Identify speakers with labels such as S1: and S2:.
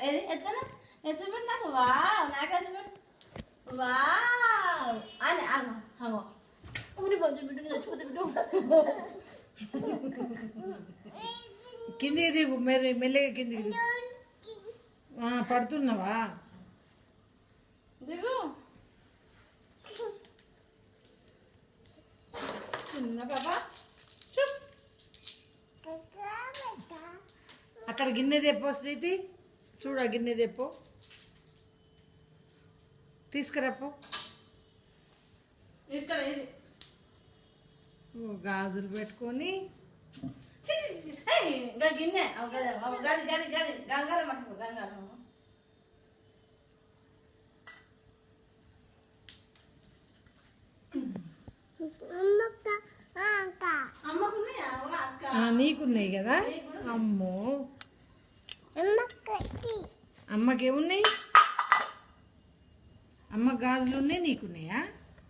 S1: ఏది ఎట్లా చూపెట్టు నాకు. వావ్ నాకే చూపెట్టు. వావ్ అని అగో కొంచెం బిడ్డ చచ్చిపోతే బిడ్డ
S2: కిందికి దిగు మెల్లగా కిందికి దిగు. పడుతున్నావా?
S1: దిగు. చిన్న పాప
S2: అక్కడ గిన్నె తెప్పో శ్రీతి, చూడ గిన్నె తెప్పో, తీసుకురాపో.
S1: ఇక్కడ ఇది
S2: గాజులు పెట్టుకొని
S1: గిన్నె గది గది గది గంగాల మట్టుకు గంగాల
S2: నీకున్నాయి కదా. అమ్మో అమ్మకేమున్నాయి? అమ్మ గాజులు ఉన్నాయి, నీకున్నాయా?